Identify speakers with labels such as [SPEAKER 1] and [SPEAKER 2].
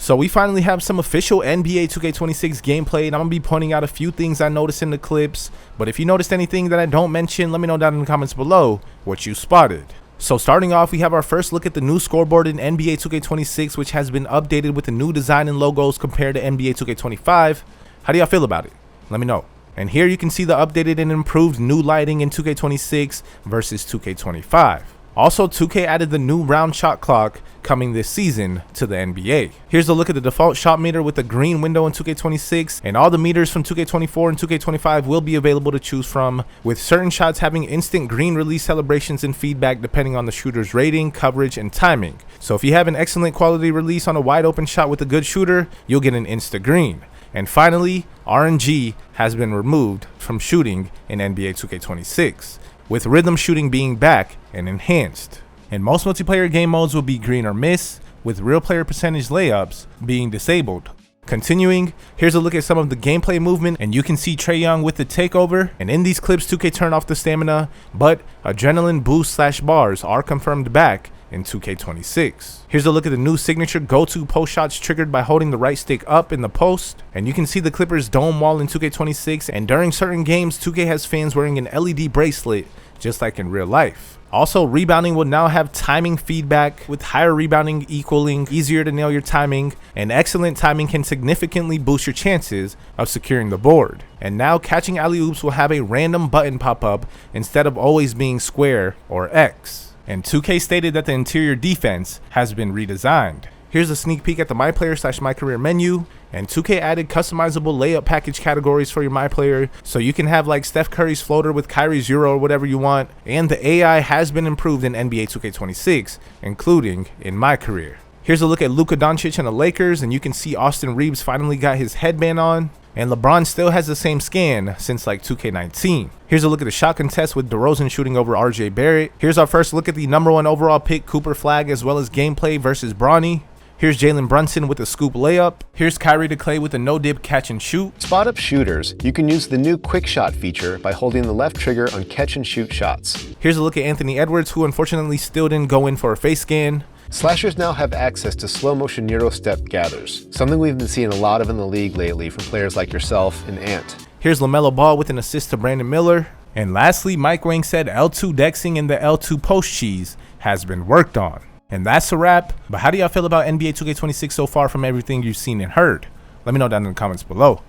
[SPEAKER 1] So we finally have some official NBA 2K26 gameplay, and I'm going to be pointing out a few things I noticed in the clips. But if you noticed anything that I don't mention, let me know down in the comments below what you spotted. So starting off, we have our first look at the new scoreboard in NBA 2K26, which has been updated with the new design and logos compared to NBA 2K25. How do y'all feel about it? Let me know. And here you can see the updated and improved new lighting in 2K26 versus 2K25. Also, 2K added the new round shot clock coming this season to the NBA. Here's a look at the default shot meter with the green window in 2K26, and all the meters from 2K24 and 2K25 will be available to choose from, with certain shots having instant green release celebrations and feedback depending on the shooter's rating, coverage, and timing. So if you have an excellent quality release on a wide open shot with a good shooter, you'll get an insta green. And finally, RNG has been removed from shooting in NBA 2K26, with rhythm shooting being back and enhanced. And most multiplayer game modes will be green or miss, with real player percentage layups being disabled. Continuing, here's a look at some of the gameplay movement, and you can see Trae Young with the takeover. And in these clips, 2K turned off the stamina, but adrenaline boost / bars are confirmed back in 2K26. Here's a look at the new signature go-to post shots triggered by holding the right stick up in the post. And you can see the Clippers dome wall in 2K26, and during certain games, 2K has fans wearing an LED bracelet, just like in real life. Also, rebounding will now have timing feedback, with higher rebounding equaling easier to nail your timing, and excellent timing can significantly boost your chances of securing the board. And now catching alley-oops will have a random button pop up instead of always being square or X. And 2K stated that the interior defense has been redesigned. Here's a sneak peek at the myplayer / mycareer menu, and 2K added customizable layup package categories for your myplayer, so you can have like Steph Curry's floater with Kyrie's Euro or whatever you want. And the AI has been improved in NBA 2K26, including in mycareer. Here's a look at Luka Doncic and the Lakers, and you can see Austin Reeves finally got his headband on. And LeBron still has the same scan since like 2K19. Here's a look at the shot contest with DeRozan shooting over RJ Barrett. Here's our first look at the #1 overall pick Cooper Flag, as well as gameplay versus Bronny. Here's Jalen Brunson with a scoop layup. Here's Kyrie to Clay with a no-dip catch and shoot.
[SPEAKER 2] Spot up shooters. You can use the new quick shot feature by holding the left trigger on catch and shoot shots.
[SPEAKER 1] Here's a look at Anthony Edwards, who unfortunately still didn't go in for a face scan.
[SPEAKER 2] Slashers now have access to slow motion Euro step gathers, something we've been seeing a lot of in the league lately from players like yourself and Ant.
[SPEAKER 1] Here's LaMelo Ball with an assist to Brandon Miller. And lastly, Mike Wang said L2 dexing and the L2 post cheese has been worked on. And that's a wrap. But how do y'all feel about NBA 2K26 so far from everything you've seen and heard? Let me know down in the comments below.